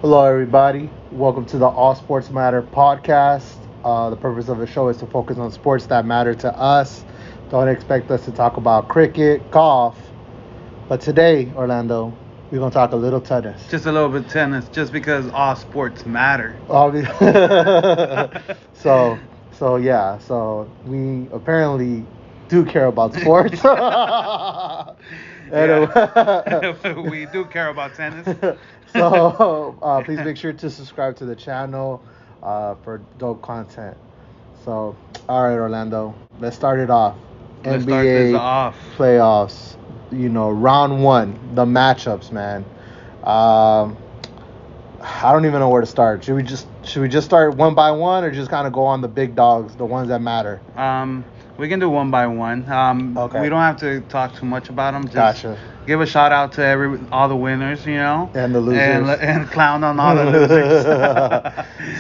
Hello, everybody. Welcome to the All Sports Matter podcast. The purpose of the show is to focus on sports that matter to us. Don't expect us to talk about cricket, golf, but today, Orlando, we're gonna talk a little tennis. Just a little bit of tennis, just because all sports matter. so, so we apparently do care about sports. Yeah. We do care about tennis. So please make sure to subscribe to the channel for dope content. So, all right, Orlando, let's start it off. Let's start this off. Playoffs. Round one, the matchups, man. I don't even know where to start. Should we just start one by one, or just kind of go on the big dogs, the ones that matter? We can do one by one. Okay. We don't have to talk too much about them. Just Gotcha. give a shout out to all the winners, And the losers. and clown on all the losers.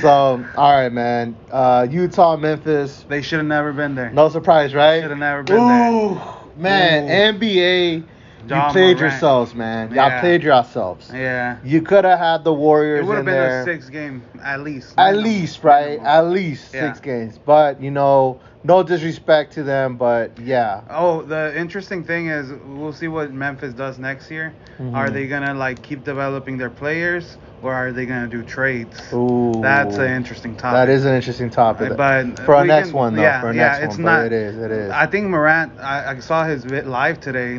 So, all right, man. Utah, Memphis. They should have never been there. No surprise, right? Should have never been there. Ooh, man. Ooh. NBA, you John played Morant. yourselves, man. Y'all Yeah. played yourselves. Yeah. You could have had the Warriors It would have in been there. a 6-game at least. At least, right? Minimum. At least Yeah. 6 games. But, no disrespect to them, but yeah. Oh, the interesting thing is we'll see what Memphis does next year. Mhm. Are they gonna keep developing their players, or are they gonna do trades? Ooh. That's an interesting topic. That is an interesting topic. But for our we next can- one, though. yeah, for our yeah, next it's one. not. But it is. I think Morant. I saw his live today.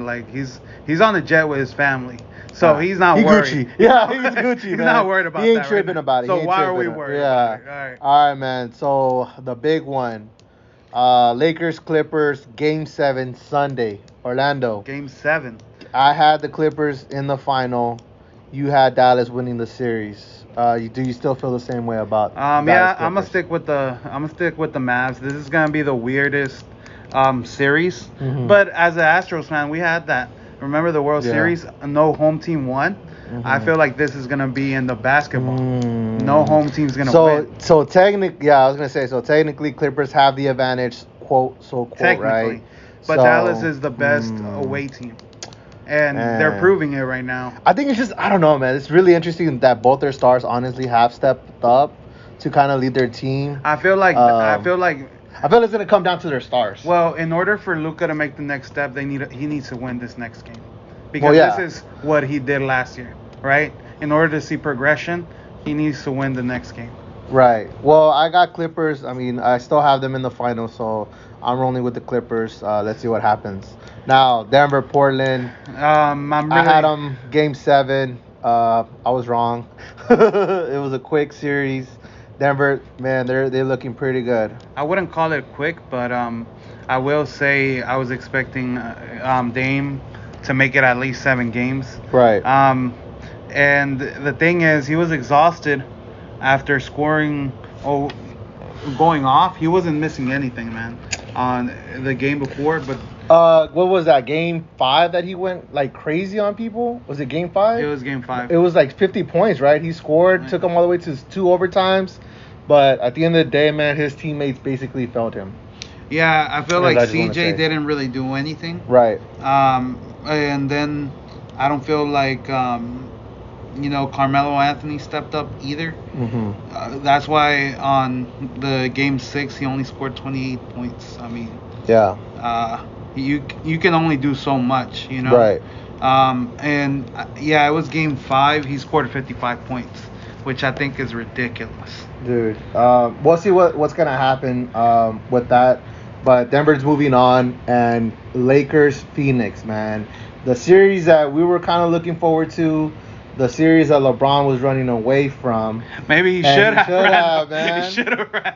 He's on the jet with his family, so he's not He worried. Gucci. Yeah, he's Gucci, He's man. not worried about that. He ain't right tripping now. about it. So He ain't why are we tripping. worried? Yeah. About it? All right. All right, man. So the big one, Lakers Clippers Game 7 Sunday, Orlando. Game 7. I had the Clippers in the final. You had Dallas winning the series. Do you still feel the same way about? Yeah, Dallas I'm gonna Clippers? stick with the Mavs. This is gonna be the weirdest series. Mhm. But as an Astros fan, we had that. Remember the World Yeah. Series? No home team won. I Mhm. feel like this is gonna be in the basketball. Mm. No home team's gonna So win. so technically, yeah, I was gonna say. So technically, Clippers have the advantage, quote Technically, right? but So, Dallas is the best mm. away team, and they're proving it right now. I think it's just I don't know, man. It's really interesting that both their stars honestly have stepped up to kind of lead their team. I feel like I feel it's gonna come down to their stars. Well, in order for Luka to make the next step, he needs to win this next game, because Well, yeah. this is what he did last year, right? In order to see progression, he needs to win the next game. Right. Well, I got Clippers. I mean, I still have them in the final, so I'm rolling with the Clippers. Let's see what happens. Now, Denver, Portland. I had them Game 7. I was wrong. It was a quick series. Denver, man, they're looking pretty good. I wouldn't call it quick, but I will say I was expecting Dame to make it at least 7 games. Right. And the thing is, he was exhausted after scoring. Going off. He wasn't missing anything, man, on the game before. But What was that, Game 5 that he went like crazy on people? Was it Game 5? it was game 5. It was like 50 points, right? He scored, took him all the way to 2 overtimes. But at the end of the day, man, his teammates basically felt him. Yeah, I feel What like did I just wanna say? CJ didn't really do anything. Right. And then I don't feel like Carmelo Anthony stepped up either. Mm-hmm. That's why on the game 6 he only scored 28 points. I mean, Yeah. you can only do so much, Right. It was game 5. He scored 55 points, which I think is ridiculous. Dude. We'll see what's gonna happen with that. But Denver's moving on, and Lakers Phoenix, man. The series that we were kind of looking forward to, the series that LeBron was running away from. Maybe he And should he should have, ran. man. He should have ran.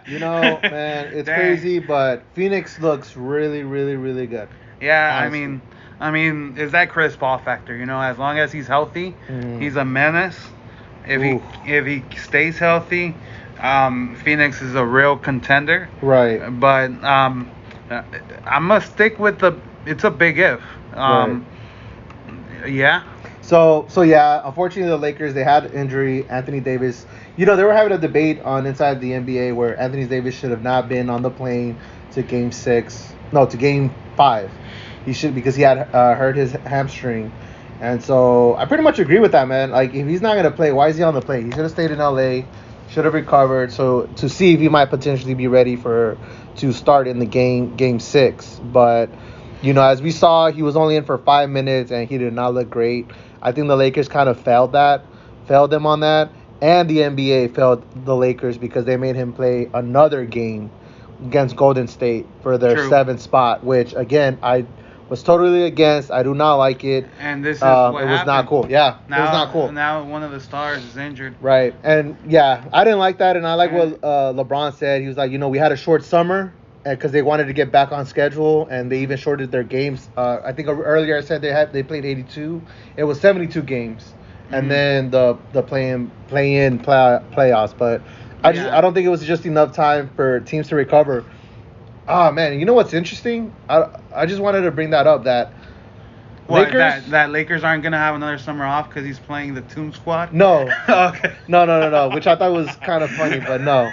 Man, it's Dang. crazy, but Phoenix looks really, really, really good. Yeah, Honestly. I mean, is that Chris Paul factor? As long as he's healthy, Mhm. he's a menace. Oof. If he stays healthy, Phoenix is a real contender. Right. But I'm gonna stick with it's a big if. Yeah. So yeah, unfortunately the Lakers, they had injury. Anthony Davis, they were having a debate on Inside the NBA where Anthony Davis should have not been on the plane to Game 5. He should, because he had hurt his hamstring, And so I pretty much agree with that, man. Like, if he's not gonna play, why is he on the play? He should have stayed in LA, should have recovered, so to see if he might potentially be ready to start in the game 6. But as we saw, he was only in for 5 minutes and he did not look great. I think the Lakers kind of failed them on that, and the NBA failed the Lakers because they made him play another game against Golden State for their 7th spot, which again I was totally against. I do not like it. And this is what it was not cool. Yeah, now, it was not cool. Now one of the stars is injured. Right, and yeah, I didn't like that, and I like what LeBron said. He was like, we had a short summer because they wanted to get back on schedule, and they even shortened their games. I think earlier I said they played 82. It was 72 games, and then the play-in playoffs. But I don't think it was just enough time for teams to recover. Oh man, you know what's interesting? I just wanted to bring that up that Lakers that Lakers aren't gonna have another summer off because he's playing the Toon Squad. No. Okay. No. Which I thought was kind of funny, but no.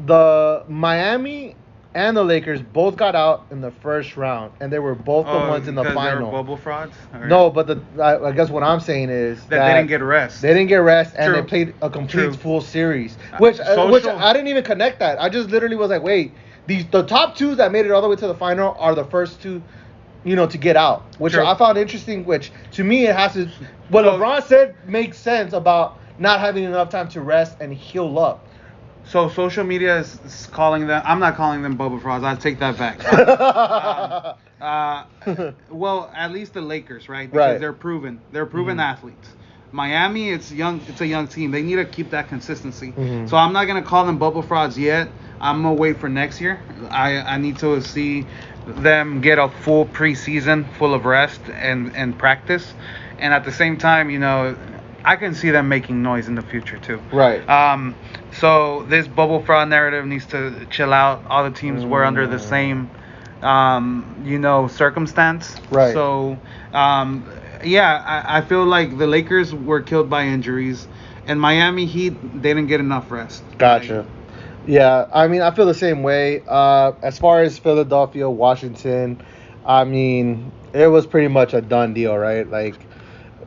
The Miami and the Lakers both got out in the first round, and they were both the ones in the final. They were bubble frauds? Or? No, but I guess what I'm saying is that they didn't get rest. They didn't get rest, and True. they played a complete True. full series, which I didn't even connect that. I just literally was like, wait, the top 2 that made it all the way to the final are the first 2, to get out, which True. I found interesting. Which to me, it has to. What LeBron said makes sense about not having enough time to rest and heal up. So social media is calling them. I'm not calling them bubble frauds. I take that back. Well, at least the Lakers, right? Because they're proven. They're proven athletes. Miami, it's young. It's a young team. They need to keep that consistency. So I'm not gonna call them bubble frauds yet. I'm gonna wait for next year. I need to see them get a full preseason, full of rest and practice, and at the same time, I can see them making noise in the future too. Right. So this bubble fraud narrative needs to chill out. All the teams were under the same, circumstance. Right. So, I feel like the Lakers were killed by injuries, and Miami Heat, they didn't get enough rest. Gotcha. Yeah, I mean, I feel the same way. As far as Philadelphia, Washington, I mean, it was pretty much a done deal, right? Like,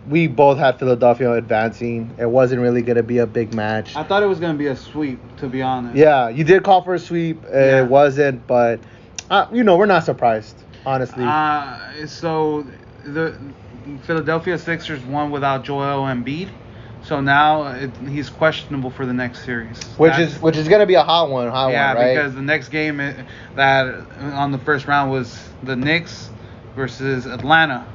we both had Philadelphia advancing. It wasn't really going to be a big match. I thought it was going to be a sweep, to be honest. Yeah, you did call for a sweep. It wasn't, but, we're not surprised, honestly. So the Philadelphia Sixers won without Joel Embiid. So now he's questionable for the next series. Which is going to be a hot one, right? Yeah, because the next game that on the first round was the Knicks versus Atlanta,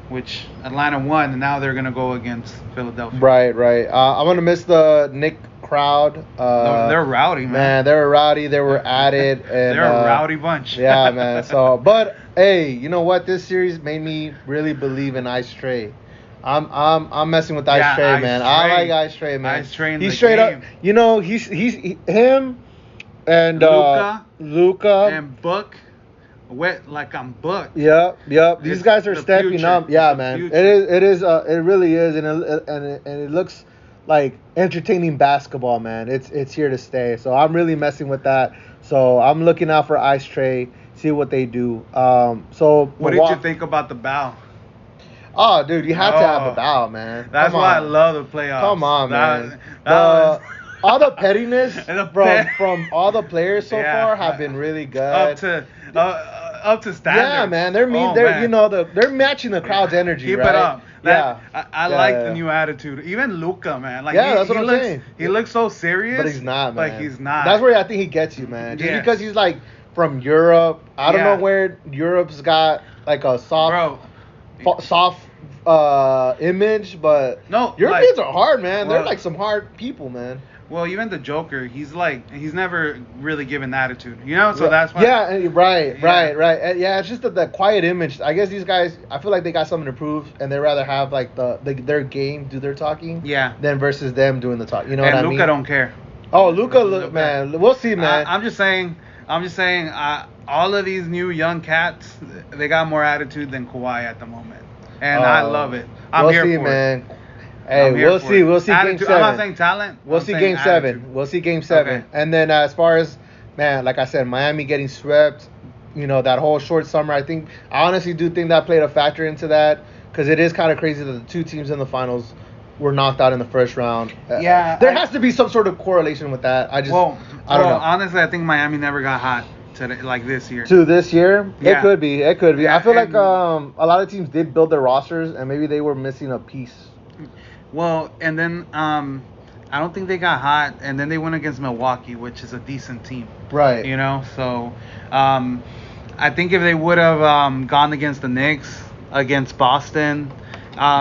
which Atlanta won, and now they're going to go against Philadelphia. Right. I'm going to miss the Knick crowd. They're rowdy, man. They were rowdy. They were at it. And, they're a rowdy bunch. Yeah, man. So, but hey, you know what? This series made me really believe in Ice Trae. I'm messing with Ice Trae, man. I like Ice Trae, man. Ice Trae in he's the straight game. up. He's him and Luka and Book. Wet like I'm Book. Yep. These guys are stepping future. up. Yeah, it's man. It is. It really is, and it looks like entertaining basketball, man. It's here to stay. So I'm really messing with that. So I'm looking out for Ice Trae. See what they do. So what did you think about the bow? Oh, dude, you had to have a bow, man. That's why I love the playoffs. Come on, man. All the pettiness from all the players so far have been really good. Up to standard. Yeah, man. They're matching the crowd's energy. Keep right? it up. I like the yeah. new attitude. Even Luka, man. Like that's what I'm saying. He looks so serious. But he's not, man. Like he's not. That's where I think he gets you, man. Just because he's like from Europe. I don't know where Europe's got like a soft image, but no, Europeans are hard, man. They're like some hard people, man. Well, even the Joker, he's never really given attitude, So that's why. Yeah, right. Yeah, it's just that quiet image. I guess these guys, I feel like they got something to prove, and they rather have like their game do their talking. Yeah. Than versus them doing the talk. You know what I mean? And Luka don't care. Oh, Luka, man, we'll see, man. I'm just saying. All of these new young cats, they got more attitude than Kawhi at the moment, and I love it. We'll see, man. Hey, we'll see. We'll see attitude. Game 7. I'm not saying talent. We'll see Game 7. We'll see Game 7. Okay. And then as far as, man, like I said, Miami getting swept, that whole short summer. I honestly do think that played a factor into that, because it is kind of crazy that the two teams in the finals were knocked out in the first round. Yeah, there has to be some sort of correlation with that. I don't know. Honestly, I think Miami never got hot today, like this year. To this year, yeah. It could be. Yeah, I feel like a lot of teams did build their rosters, and maybe they were missing a piece. Well, and then I don't think they got hot, and then they went against Milwaukee, which is a decent team. Right. So I think if they would have gone against the Knicks, against Boston,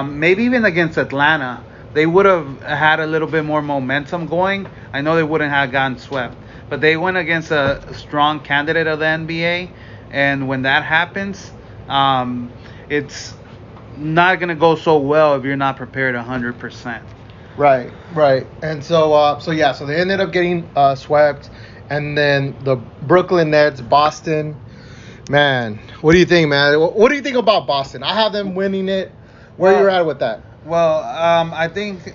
maybe even against Atlanta, they would have had a little bit more momentum going. I know they wouldn't have gotten swept, but they went against a strong candidate of the NBA, and when that happens, it's not going to go so well if you're not prepared 100%. Right. And so they ended up getting swept, and then the Brooklyn Nets, Boston. Man, what do you think, man? What do you think about Boston? I have them winning it. Where you're at with that? Well, I think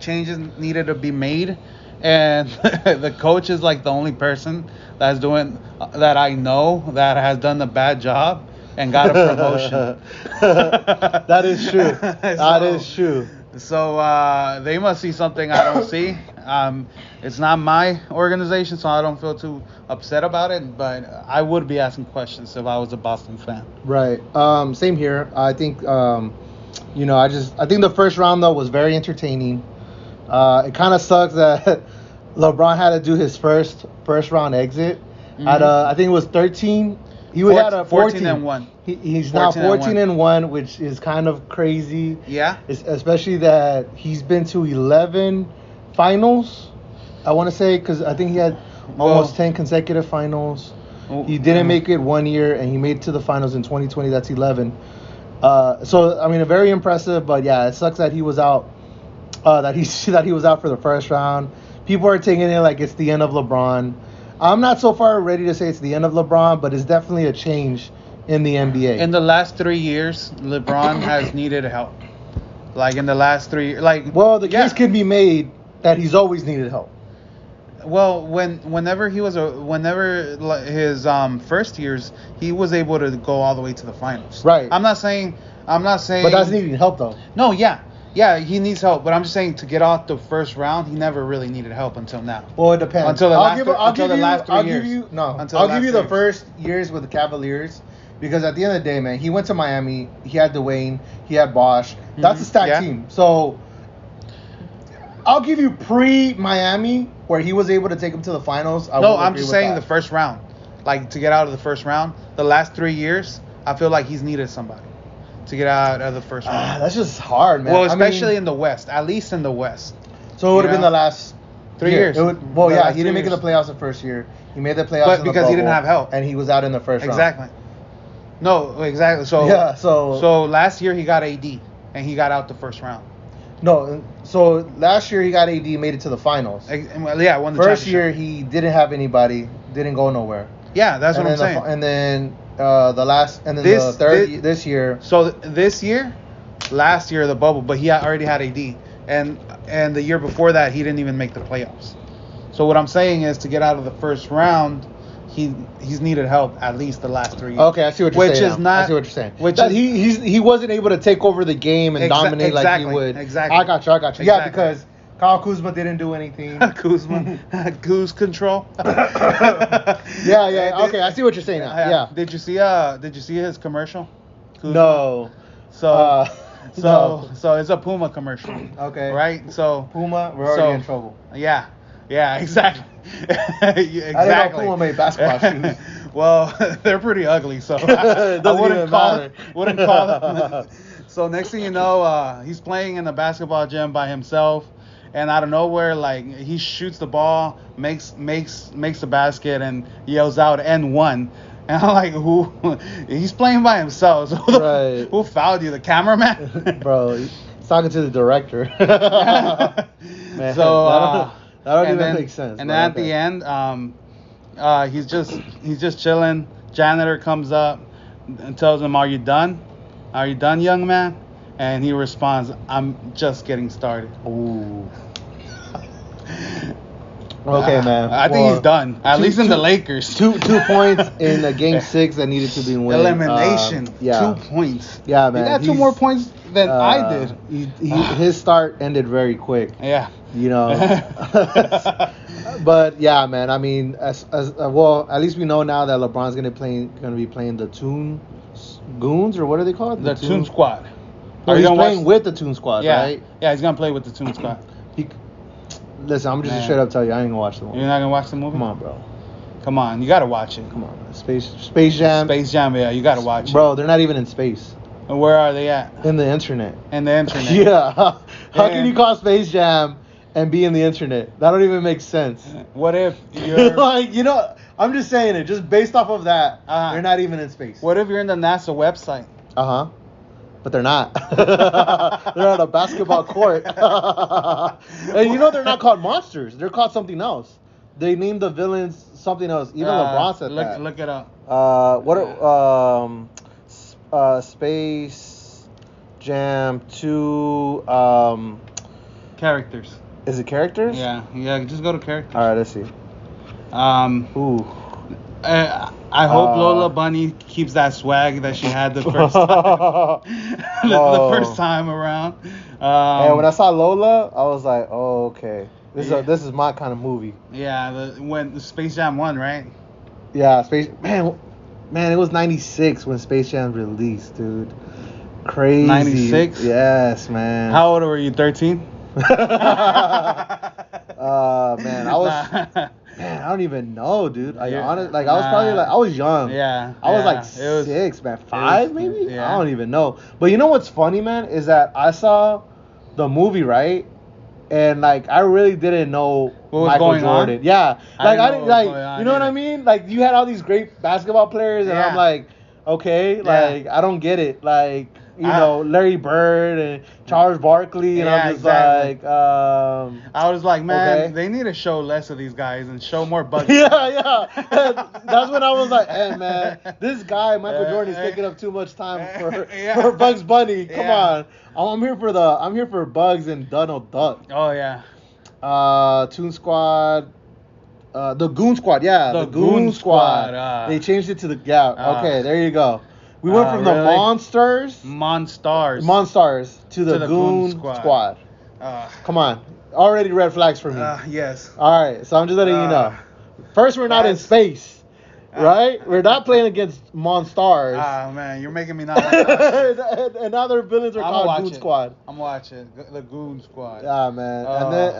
changes needed to be made, and the coach is like the only person that I know that has done a bad job and got a promotion. That is true. That is true. So they must see something I don't see. It's not my organization, so I don't feel too upset about it. But I would be asking questions if I was a Boston fan. Right. Same here. I think I think the first round though was very entertaining. It kind of sucks that LeBron had to do his first round exit at I think it was 13. He had a 14 and 1. He's now 14 and 1, which is kind of crazy. Yeah. Especially that he's been to 11 finals, I want to say, because I think he had almost 10 consecutive finals. He didn't make it one year, and he made it to the finals in 2020. That's 11. So I mean, very impressive. But yeah, it sucks that he was out. That he was out for the first round. People are taking it like it's the end of LeBron. I'm not so far ready to say it's the end of LeBron, but it's definitely a change in the NBA. In the last 3 years, LeBron has needed help. Like in the last 3 years, the case could be made that he's always needed help. Well, whenever his first years, he was able to go all the way to the finals. Right. I'm not saying. But that's needing help though. No, yeah. Yeah, he needs help, but I'm just saying to get out the first round, he never really needed help until now. Well, it depends. Until the last 3 years. I'll give you the first years with the Cavaliers, because at the end of the day, man, he went to Miami. He had Dwayne. He had Bosh. That's a stacked team. So I'll give you pre-Miami, where he was able to take him to the finals. I'm just saying the first round, like to get out of the first round. The last 3 years, I feel like he's needed somebody to get out of the first round. That's just hard, man. Well, especially in the West, at least in the West. So it would have been the last 3 years. He didn't make it the playoffs the first year. He made the playoffs, but because he didn't have help, and he was out in the first round. Exactly. No, exactly. So last year he got AD, and he got out the first round. No, so last year he got AD, made it to the finals. Yeah, won the first year he didn't have anybody, didn't go nowhere. Yeah, that's what I'm saying. And then this year. So last year the bubble, but he already had AD, and the year before that he didn't even make the playoffs. So what I'm saying is to get out of the first round, he's needed help at least the last 3 years. Okay, I see what you're saying. I see what you're saying. He wasn't able to take over the game and dominate like he would. Exactly. I got you. Exactly. Yeah, because Kyle Kuzma didn't do anything. Goose control. Yeah. Okay, I see what you're saying now. Yeah. Did you see his commercial? Kuzma? No. So it's a Puma commercial. Okay. Right? So Puma, we're already in trouble. Yeah, exactly. Exactly. I didn't know Puma made basketball shoes. Well, they're pretty ugly, so I wouldn't call them. So next thing you know, he's playing in the basketball gym by himself, and out of nowhere, like he shoots the ball, makes the basket, and yells out "N1." And I'm like, who? He's playing by himself. So who fouled you? The cameraman? Bro, he's talking to the director. Man, so that don't even make sense. And then at the end, he's just chilling. Janitor comes up and tells him, "Are you done? Are you done, young man?" And he responds, "I'm just getting started." Ooh. Okay, man. I think he's done. At least in the Lakers. 2 points in a game 6 that needed to be won. Elimination. 2 points. Yeah, man. He got 2 more points than I did. His start ended very quick. Yeah. But yeah, man. I mean, well, at least we know now that LeBron's gonna be playing the Goons, or what are they called? The Toon Squad. Or he's playing with the Toon Squad, right? Yeah, he's gonna play with the Toon Squad. Listen, I'm just straight up tell you, I ain't gonna watch the movie. You're not gonna watch the movie? Come on, bro. Come on, you gotta watch it. Come on, man. Space Jam. Space Jam, yeah, you gotta watch it. Bro, they're not even in space. And where are they at? In the internet. Yeah. How can you call Space Jam and be in the internet? That don't even make sense. What if you're I'm just saying it, just based off of that, they're not even in space. What if you're in the NASA website? But they're not. They're on a basketball court. And they're not called monsters. They're called something else. They named the villains something else. Even LeBron said that. Look it up. Space Jam 2 characters. Is it characters? Yeah, just go to characters. All right, let's see. I hope Lola Bunny keeps that swag that she had the first time. The first time around. And when I saw Lola, I was like, oh, okay. This is my kind of movie. Yeah, when Space Jam 1, right? Yeah, Man, it was 96 when Space Jam released, dude. Crazy. 96? Yes, man. How old were you? 13? Man, I was... Man, I don't even know, dude. I was probably I was young. Yeah. I was like 6, man. 5 maybe? Yeah. I don't even know. But you know what's funny, man, is that I saw the movie, right? And I really didn't know what was Michael going Jordan. On? Yeah. I didn't you know what I mean? You had all these great basketball players, and I'm like, okay, I don't get it. Larry Bird and Charles Barkley, and I'm just exactly. I was like, man, they need to show less of these guys and show more Bugs. Yeah. That's when I was like, hey, man, this guy, Michael Jordan, is taking up too much time for Bugs Bunny. Come on. I'm here for Bugs and Donald Duck. Oh, yeah. Toon Squad. The Goon Squad, yeah. The Goon Squad. They changed it to the... Yeah, okay, there you go. We went from the Monstars to the Goon Squad. Come on. Already red flags for me. Yes. All right, so I'm just letting you know. First, we're not in space. Right? We're not playing against Monstars. Man, you're making me not like that. And now their villains are called Goon Squad. I'm watching the Goon Squad. Yeah, man. And then,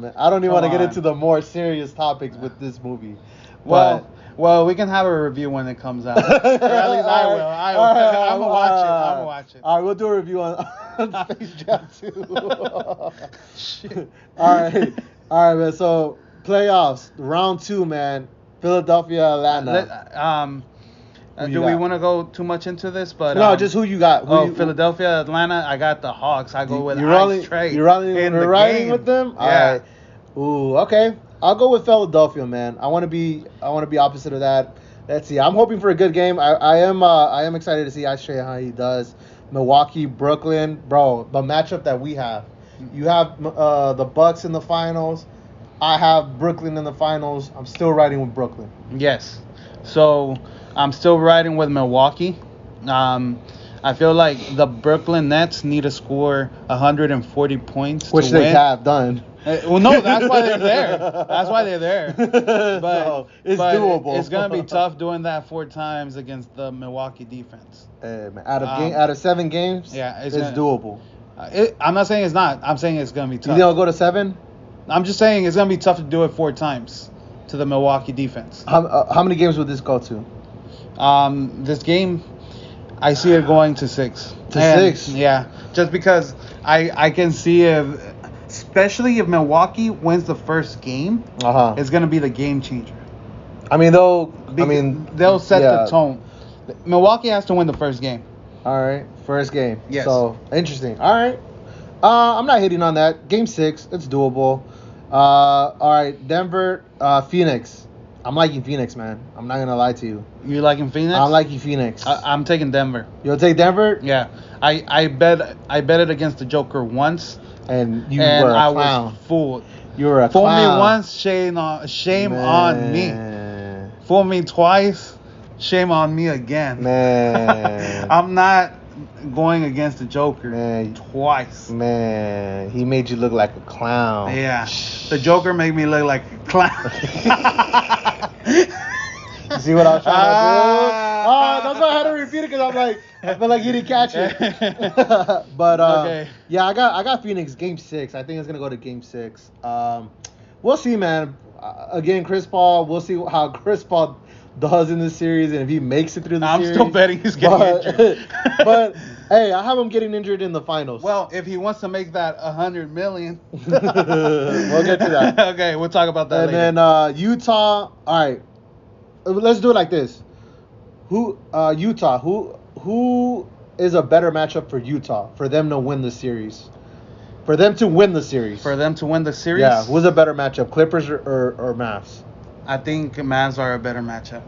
man, I don't even want to get into the more serious topics with this movie. Well, we can have a review when it comes out. Or at least I will. I'm gonna watch it. All right, we'll do a review on Space Jam 2. Shit. All right, man. So playoffs, round 2, man. Philadelphia, Atlanta. Do we want to go too much into this? But no, just who you got. Philadelphia, Atlanta. I got the Hawks. I go with Trey. You're riding with them. Yeah. All right. Ooh, okay. I'll go with Philadelphia, man. I want to be opposite of that. Let's see. I'm hoping for a good game. I am excited to see Ice Trey how he does. Milwaukee, Brooklyn, bro. The matchup that we have. You have the Bucks in the finals. I have Brooklyn in the finals. I'm still riding with Brooklyn. Yes. So I'm still riding with Milwaukee. I feel like the Brooklyn Nets need to score 140 points which to they win. have done. Well, no, that's why they're there. But it's doable. It's gonna be tough doing that 4 times against the Milwaukee defense. Man, out of 7 games, it's doable. I'm not saying it's not. I'm saying it's gonna be tough. You think it'll go to 7? I'm just saying it's gonna be tough to do it 4 times to the Milwaukee defense. How many games would this go to? This game, I see it going to 6. To 6? Yeah, just because I can see especially if Milwaukee wins the first game, it's gonna be the game changer. They'll set the tone. Milwaukee has to win the first game. All right, first game. Yes. So interesting. All right. I'm not hitting on that. Game 6, it's doable. All right, Denver, Phoenix. I'm liking Phoenix, man. I'm not gonna lie to you. You liking Phoenix? I'm liking Phoenix. I'm taking Denver. You'll take Denver? Yeah. I bet it against the Joker once. And you were a clown. I was fooled. You're a Fool clown. me once, shame on me. Fool me twice, shame on me again. Man. I'm not going against the Joker twice. Man, he made you look like a clown. Yeah. The Joker made me look like a clown. You see what I was trying to do? Oh, that's why I had to repeat it, because I'm like, I feel like you didn't catch it. But okay. Yeah, I got Phoenix game 6. I think it's gonna go to game 6. We'll see, man. Again, Chris Paul. We'll see how Chris Paul does in this series, and if he makes it through the series. I'm still betting he's getting injured. But hey, I have him getting injured in the finals. Well, if he wants to make that $100 million, we'll get to that. Okay, we'll talk about that later. And then Utah. All right, let's do it like this. Utah? Who is a better matchup for Utah for them to win the series? For them to win the series. Yeah. Who's a better matchup, Clippers or Mavs? I think Mavs are a better matchup.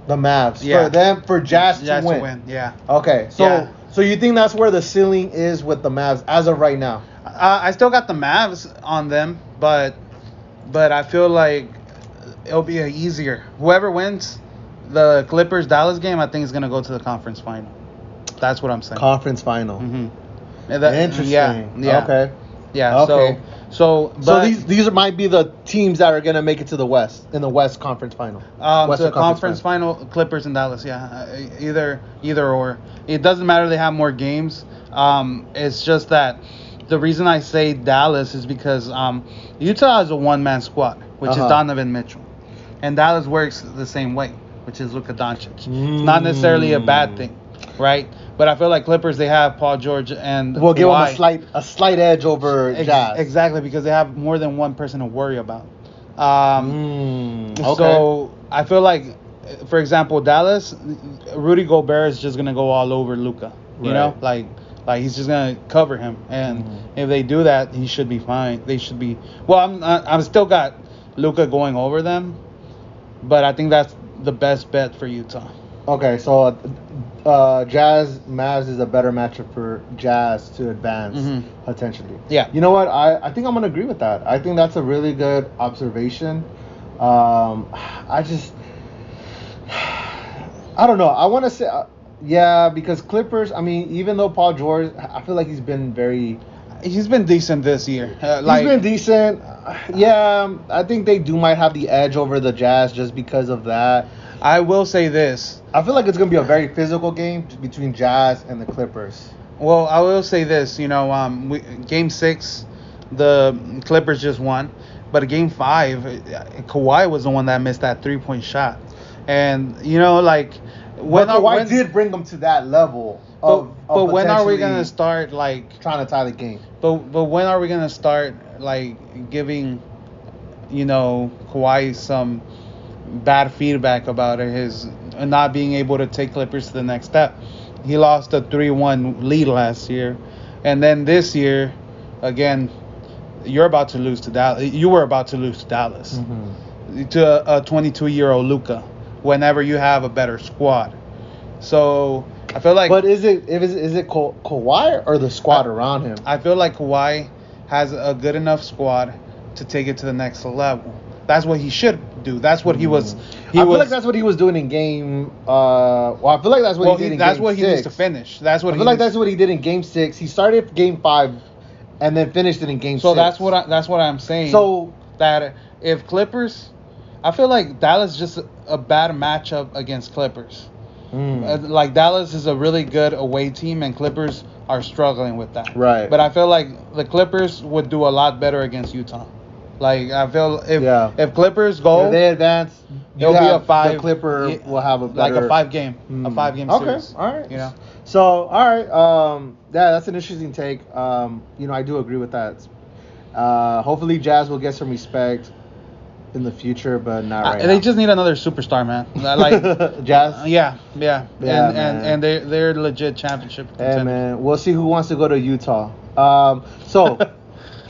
The Mavs. Yeah. For Jazz to win. Yeah. Okay. So you think that's where the ceiling is with the Mavs as of right now? I still got the Mavs on them, but I feel like it'll be easier. Whoever wins the Clippers Dallas game, I think is gonna go to the conference final. That's what I'm saying. Conference final. Mm-hmm. Interesting. Yeah. Okay. Yeah. Okay. So these might be the teams that are gonna make it to the West in the West Conference final. To the conference final, Clippers and Dallas. Yeah. Either or. It doesn't matter. They have more games. It's just that the reason I say Dallas is because Utah has a one-man squad, which is Donovan Mitchell, and Dallas works the same way, which is Luka Doncic. It's not necessarily a bad thing, right? But I feel like Clippers, they have Paul George and we'll give them a slight edge over Jazz. Exactly, because they have more than one person to worry about. Okay. So I feel like, for example, Dallas, Rudy Gobert is just gonna go all over Luka. You know, like he's just gonna cover him, and if they do that, he should be fine. They should be. Well, I'm still got Luka going over them, but I think that's the best bet for Utah. Okay, so Jazz Mavs is a better matchup for Jazz to advance potentially. Yeah. You know what? I think I'm gonna agree with that. I think that's a really good observation. I don't know. I want to say because Clippers. I mean, even though Paul George, I feel like he's been decent this year. He's been decent. Yeah, I think they might have the edge over the Jazz just because of that. I will say this. I feel like it's going to be a very physical game between Jazz and the Clippers. Well, I will say this. You know, Game 6, the Clippers just won. But Game 5, Kawhi was the one that missed that 3-point shot. And, you know, like... Kawhi did bring them to that level of when are we going to start, like... trying to tie the game? But when are we going to start, like, giving, you know, Kawhi some... bad feedback about his not being able to take Clippers to the next step. He lost a 3-1 lead last year, and then this year, again, you're about to lose to Dallas. You were about to lose to Dallas to a 22-year-old Luka. Whenever you have a better squad, so I feel like. But is it Kawhi or the squad around him? I feel like Kawhi has a good enough squad to take it to the next level. That's what he should do. That's what he was. I feel like that's what he was doing in game. I feel like that's what he did in game 6. That's what he needs to finish. That's what he did in game 6. He started game 5, and then finished it in game 6. So that's what I'm saying. So that if Clippers, I feel like Dallas is just a bad matchup against Clippers. Like Dallas is a really good away team, and Clippers are struggling with that. Right. But I feel like the Clippers would do a lot better against Utah. Like I feel if Clippers go, if they advance, it'll be a 5. The Clipper will have a better, like a 5-game series. Okay, all right. You know. So all right, that's an interesting take. You know, I do agree with that. Hopefully, Jazz will get some respect in the future, but not right now. They just need another superstar, man. Like Jazz. Yeah. And they're legit championship contenders. Hey man, we'll see who wants to go to Utah. So.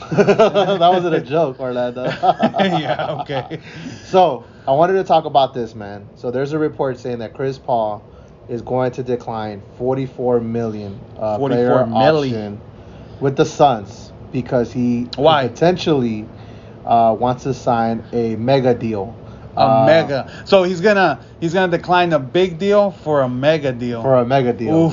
That wasn't a joke, Orlando. Yeah, okay. So, I wanted to talk about this, man. So, there's a report saying that Chris Paul is going to decline $44 million player option with the Suns because he could potentially wants to sign a mega deal. Mega. So he's gonna decline a big deal for a mega deal. For a mega deal.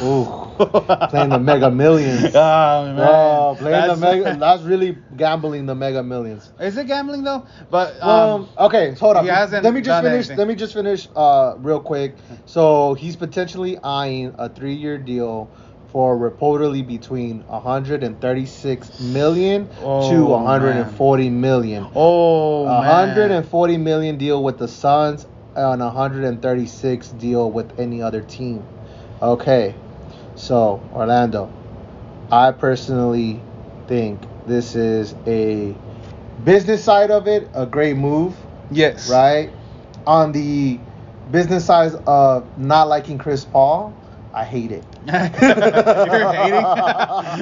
Playing the Mega Millions. Oh man. Playing the mega. That's really gambling the Mega Millions. Is it gambling though? But okay, hold on. Let me just finish. Real quick. So he's potentially eyeing a 3-year deal for reportedly between 136 million to 140 million. Oh, 140 million deal with the Suns and 136 deal with any other team. Okay, so Orlando, I personally think this is a business side of it, a great move. Yes. Right? On the business side of not liking Chris Paul, I hate it.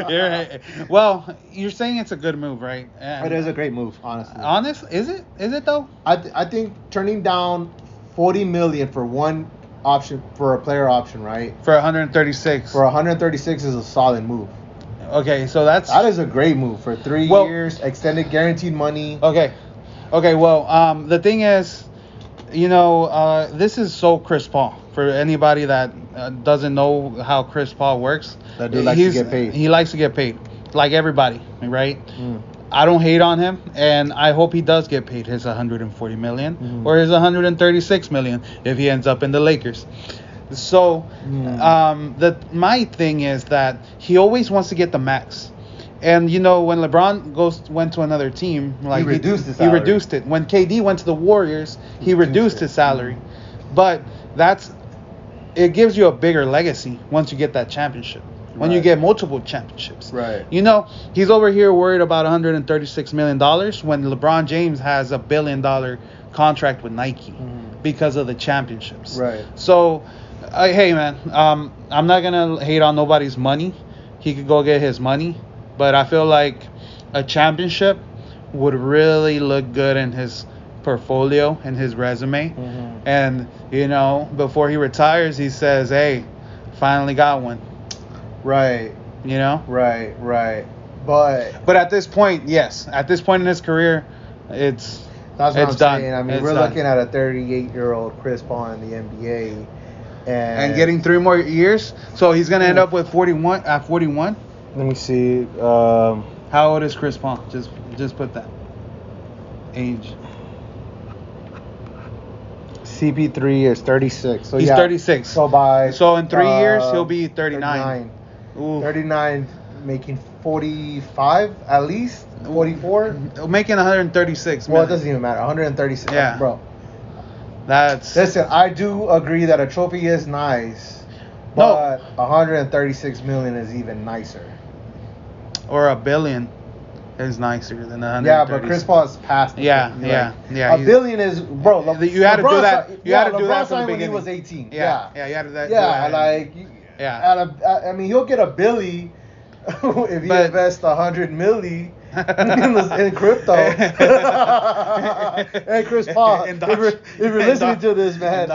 You're hating? Well, you're saying it's a good move, right? It is a great move, honestly. Is it? Is it though? I think turning down 40 million for one option, for a player option, right? For 136. For 136 is a solid move. Okay, so that is a great move for 3 years, extended guaranteed money. Okay. Well, the thing is, this is so Chris Paul. For anybody that doesn't know how Chris Paul works, that dude likes to get paid. He likes to get paid, like everybody, right? I don't hate on him, and I hope he does get paid his 140 million or his 136 million if he ends up in the Lakers. So, my thing is that he always wants to get the max. And when LeBron went to another team, like he reduced his salary. He reduced it. When KD went to the Warriors, he reduced his salary. But it gives you a bigger legacy once you get that championship. When you get multiple championships. Right. He's over here worried about $136 million when LeBron James has $1 billion contract with Nike because of the championships. Right. So, hey man, I'm not gonna hate on nobody's money. He could go get his money, but I feel like a championship would really look good in his portfolio and his resume. And before he retires, he says, hey, finally got one. Right. Right. But at this point, yes, at this point in his career, that's what I'm done. saying. I mean, we're looking at a 38-year-old Chris Paul in the NBA and getting 3 more years. So he's going to end up with 41 at 41. Let me see. How old is Chris Paul? Just put that age. CP3 is 36. So he's 36. So in 3 years he'll be 39. 39, making 45 at least. 44. Making 136. Well, it doesn't even matter. 136. Yeah, bro. Listen, I do agree that a trophy is nice, but 136 million is even nicer. Or $1 billion is nicer than 136. Yeah, but Chris Paul is past. Yeah. $1 billion is, bro. You had to do that. You had to do that from the when beginning. he was 18. Yeah. You had to do that. I mean, he'll get $1 billion if he invests 100 million in crypto. Hey, Chris Paul, if you're listening to this, man,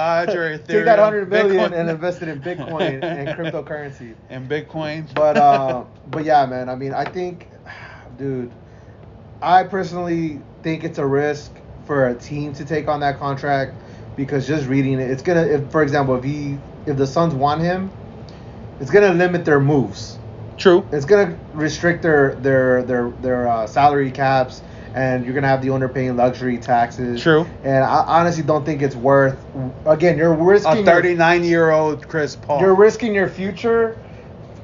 take that 100 million and invest it in Bitcoin and cryptocurrency. And Bitcoin. But yeah, man. I mean, I think, dude, I personally think it's a risk for a team to take on that contract because just reading it, it's gonna. For example, if the Suns want him, it's gonna limit their moves. True. It's gonna restrict their salary caps, and you're gonna have the owner paying luxury taxes. True. And I honestly don't think it's worth. Again, you're risking a 39-year-old Chris Paul. You're risking your future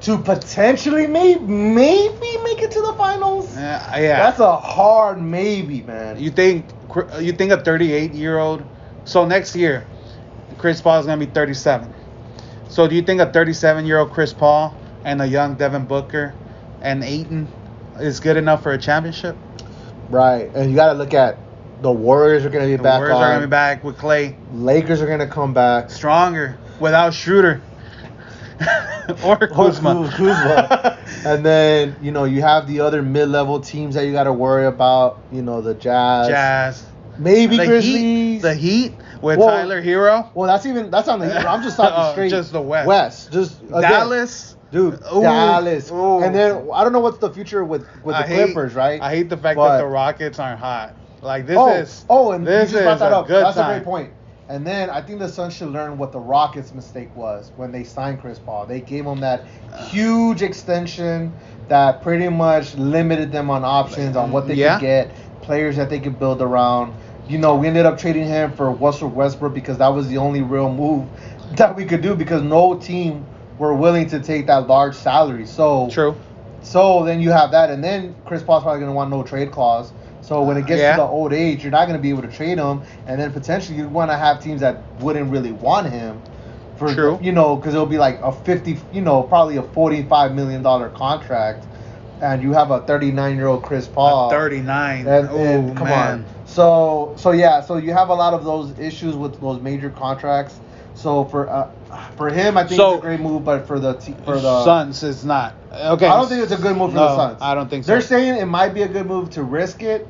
to potentially maybe make it to the finals. Yeah. That's a hard maybe, man. You think a 38-year-old? So next year, Chris Paul is gonna be 37. So do you think a 37-year-old Chris Paul and a young Devin Booker and Ayton is good enough for a championship? Right. And you got to look at the Warriors are going to be back. The Warriors are going to be back with Clay. Lakers are going to come back. Stronger without Schroeder. or Kuzma. And then, you have the other mid-level teams that you got to worry about. The Jazz. Maybe the Grizzlies. The Heat with Tyler Hero. Well, that's on the Heat. I'm just talking straight. Just the West. Just again, Dallas. Dude, Dallas. And then I don't know what's the future with the Clippers, right? I hate the fact that the Rockets aren't hot. Like this is and this you just brought is that a up. good That's time. a great point. And then I think the Suns should learn what the Rockets' mistake was when they signed Chris Paul. They gave him that huge extension that pretty much limited them on options on what they could get, players that they could build around. You know, we ended up trading him for Russell Westbrook because that was the only real move that we could do because no team were willing to take that large salary. So true. So then you have that, and then Chris Paul's probably gonna want no trade clause. So when it gets to the old age, you're not gonna be able to trade him, and then potentially you want to have teams that wouldn't really want him for, true. You know, because it'll be like a 50, you know, probably a $45 million contract, and you have a 39-year-old Chris Paul. 39. And come on. So you have a lot of those issues with those major contracts. So for him, I think it's a great move, but for the Suns, it's not. Okay. I don't think it's a good move for the Suns. I don't think so. They're saying it might be a good move to risk it,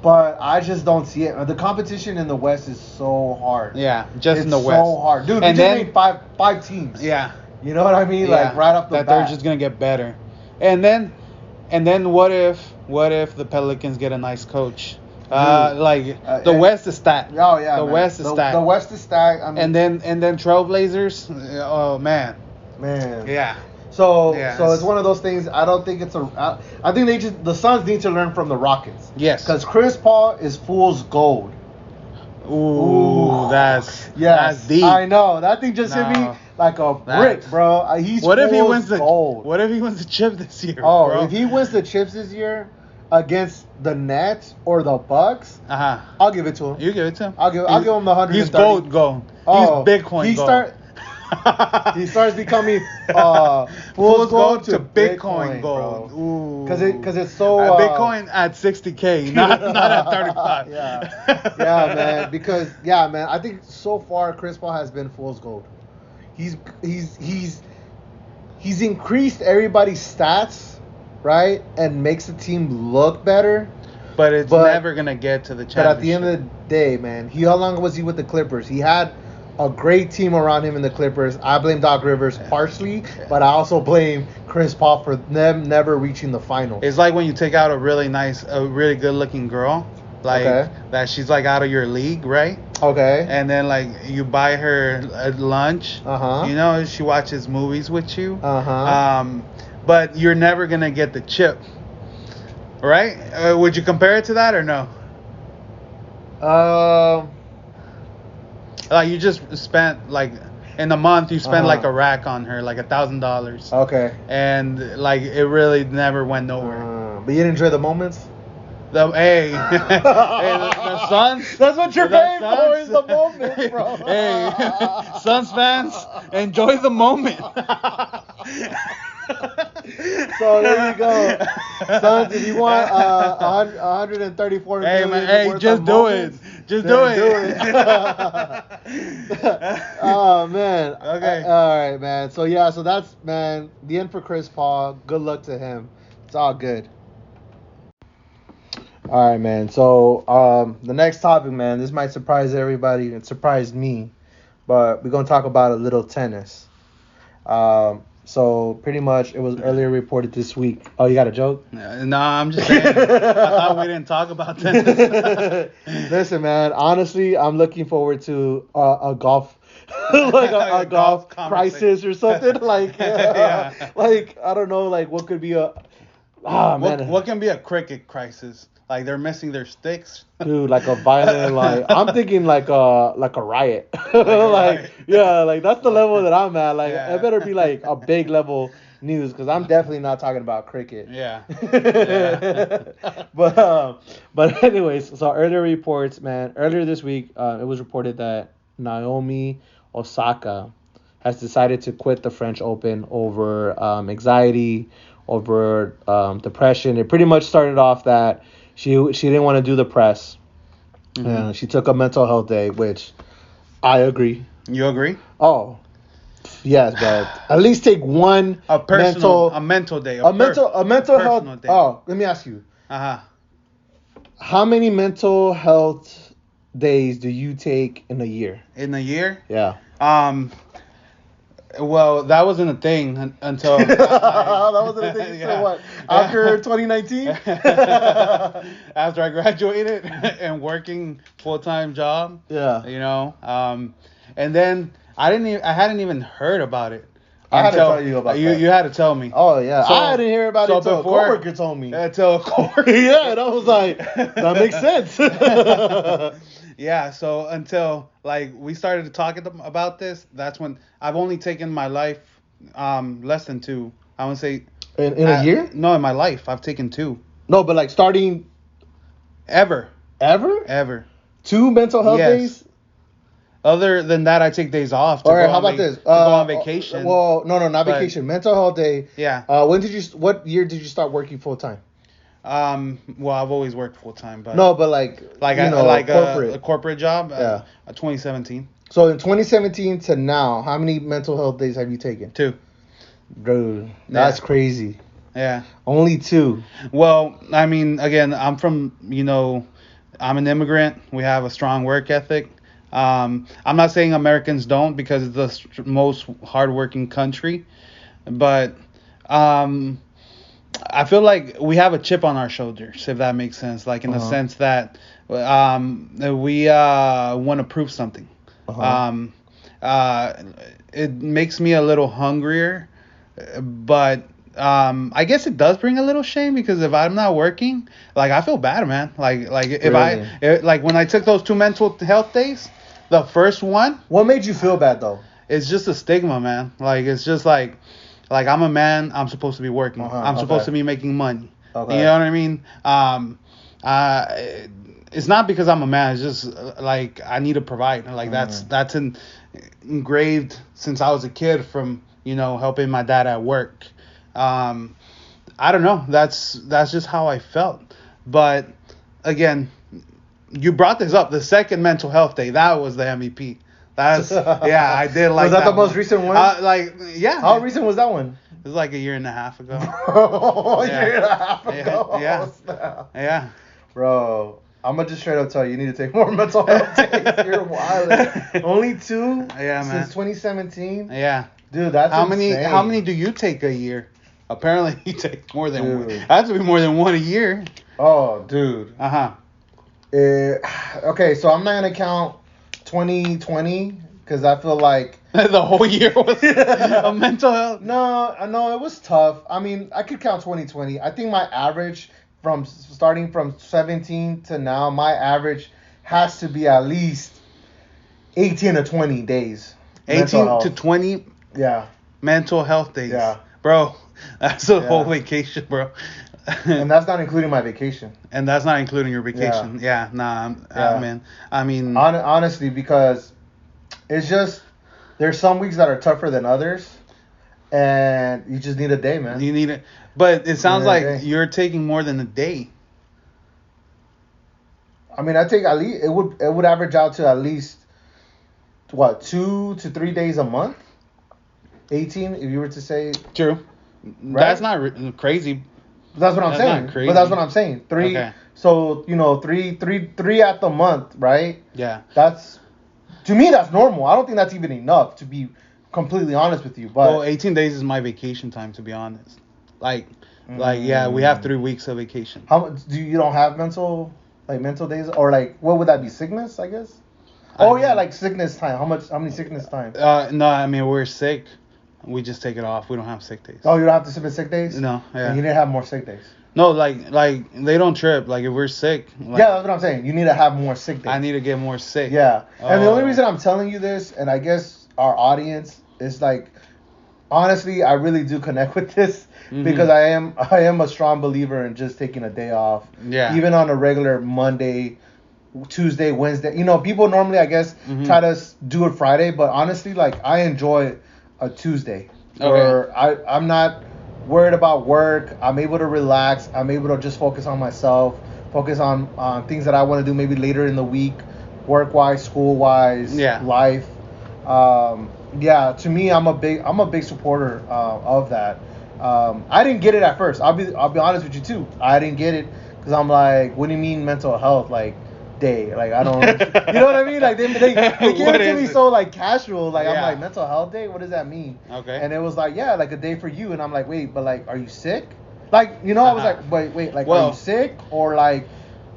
but I just don't see it. The competition in the West is so hard. Yeah, just in the West. It's so hard, dude. And we just made five teams. Yeah. You know what I mean? Like right off the bat. They're just gonna get better. And then what if the Pelicans get a nice coach? The West is stacked. Oh yeah, the West is stacked. The West is stacked. I mean, and then Trailblazers. Oh man. Yeah. So it's one of those things. I don't think it's I think the Suns need to learn from the Rockets. Yes. Because Chris Paul is fool's gold. Ooh, that's deep. I know that thing just hit me like a brick, bro. He's what if he wins gold. What if he wins the chip this year? Oh, bro? If he wins the chips this year against the Nets or the Bucks, I'll give it to him. You give it to him. I'll give him the 130. He's gold. He's Bitcoin gold. He starts becoming fool's gold to Bitcoin gold. Because it's so Bitcoin at 60K, not at 35. Yeah, man. Because man, I think so far Chris Paul has been fool's gold. He's increased everybody's stats, right, and makes the team look better. But it's never gonna get to the championship. But at the end of the day, man, how long was he with the Clippers? He had a great team around him in the Clippers. I blame Doc Rivers partially, but I also blame Chris Paul for them never reaching the finals. It's like when you take out a really good-looking girl, that she's like out of your league, right? Okay. And then like you buy her lunch. You know, she watches movies with you. But you're never gonna get the chip, right? Would you compare it to that or no? Like you just spent like in a month you spent like a rack on her, like $1,000. Okay. And like it really never went nowhere. But you didn't enjoy the moments? The Suns. That's what you're paying for is the moments, bro. Hey, Suns fans, enjoy the moment. So there you go, Suns. If you want 134 million, hey, just do it. Just do it. Oh man. Okay. All right, man. So so that's the end for Chris Paul. Good luck to him. It's all good. All right, man. So the next topic, man. This might surprise everybody. It surprised me, but we're gonna talk about a little tennis. So pretty much it was earlier reported this week. Oh, you got a joke? No, I'm just saying. I thought we didn't talk about tennis. Listen, man. Honestly, I'm looking forward to a golf, like a golf crisis or something. Like, like I don't know, like what could be a. What can be a cricket crisis? Like they're missing their sticks. Dude, like a violent, like I'm thinking like a riot. Like that's the level that I'm at. Like it better be like a big level news because I'm definitely not talking about cricket. Yeah. But anyways, so earlier reports, man. Earlier this week, it was reported that Naomi Osaka has decided to quit the French Open over anxiety, over depression. It pretty much started off that she didn't want to do the press. She took a mental health day, which I agree. You agree? Oh, yes, but at least take one mental day, a mental health day. Oh, let me ask you. How many mental health days do you take in a year? In a year? Yeah. Well, that wasn't a thing until that wasn't a thing until what? After 2019? After I graduated and working full-time job. Yeah. You know, and then I hadn't even heard about it. I had to tell you about that. You had to tell me. Oh yeah, so, I didn't hear about it until a coworker told me. Until a coworker. Yeah, and I was like, that makes sense. Yeah, so until like we started talking about this, that's when I've only taken my life less than 2. I want to say in a year? No, in my life I've taken 2. No, but like starting ever. 2 mental health days? Other than that, I take days off. All right, how about this? To go on vacation. Well, no, not vacation. Mental health day. Yeah. What year did you start working full time? Well, I've always worked full time, but corporate. A corporate job. Yeah. 2017. So in 2017 to now, how many mental health days have you taken? 2. Dude, that's crazy. Yeah. Only 2. Well, I mean, again, I'm an immigrant. We have a strong work ethic. I'm not saying Americans don't, because it's the most hardworking country, but I feel like we have a chip on our shoulders, if that makes sense. Like in the sense that we want to prove something. It makes me a little hungrier, but I guess it does bring a little shame, because if I'm not working, like I feel bad, man. Like if really? When I took those 2 mental health days, the first one. What made you feel bad though? It's just a stigma, man. Like it's just like I'm a man. I'm supposed to be working. I'm supposed to be making money. Okay. You know what I mean? It's not because I'm a man. It's just like I need to provide. Like that's engraved since I was a kid from helping my dad at work. I don't know. That's just how I felt. But again, you brought this up. The second mental health day, that was the MVP. That's I did like. Was that the most recent one? Yeah. How recent was that one? It was like a year and a half ago. A year and a half ago. Yeah. Bro, I'm gonna just straight up tell you, you need to take more mental health days. You're wild. Only 2. Yeah, man. Since 2017. Yeah. Dude, that's insane. How many do you take a year? Apparently, you take more than one. That has to be more than 1 a year. Oh, dude. Okay, so I'm not gonna count 2020 because I feel like the whole year was a mental health. No, it was tough. I mean, I could count 2020. I think my average from starting from 17 to now, my average has to be at least 18 to 20 days. 18 to 20. Yeah. Mental health days. Yeah. Bro, that's a whole vacation, bro. And that's not including my vacation. And that's not including your vacation. Yeah, man. I mean, honestly, because it's just there's some weeks that are tougher than others, and you just need a day, man. You need it, but it sounds like you're taking more than a day. I mean, I take at least it would average out to at least 2 to 3 days a month. 18, if you were to say. True. Right? That's not crazy. That's what I'm saying. But that's what I'm saying. 3. Okay. So three at the month, right? Yeah. To me that's normal. I don't think that's even enough, to be completely honest with you. But 18 days is my vacation time, to be honest. Like yeah, we have 3 weeks of vacation. How do you don't have mental days, or like what would that be? Sickness, I guess. Like sickness time. How many sickness time? No, I mean we're sick. We just take it off. We don't have sick days. Oh, you don't have to submit sick days? No. Yeah. And you need to have more sick days. No, like they don't trip. Like if we're sick. Yeah, that's what I'm saying. You need to have more sick days. I need to get more sick. Yeah. And the only reason I'm telling you this, and I guess our audience, is like, honestly, I really do connect with this because I am a strong believer in just taking a day off. Yeah. Even on a regular Monday, Tuesday, Wednesday. People normally, I guess, try to do it Friday, but honestly, like, I enjoy a Tuesday where I'm not worried about work. I'm able to relax. I'm able to just focus on myself, focus on things that I want to do maybe later in the week, work-wise, school-wise, life. To me, I'm a big supporter of that. I didn't get it at first. I'll be honest with you too. I didn't get it because I'm like, what do you mean mental health? Like, day. Like, I don't, you know what I mean? Like, they gave it to me so, like, casual. Like, I'm like, mental health day? What does that mean? Okay. And it was like, yeah, like a day for you. And I'm like, wait, but, like, are you sick? Like, you know, I was like, wait, like, are you sick? Or, like,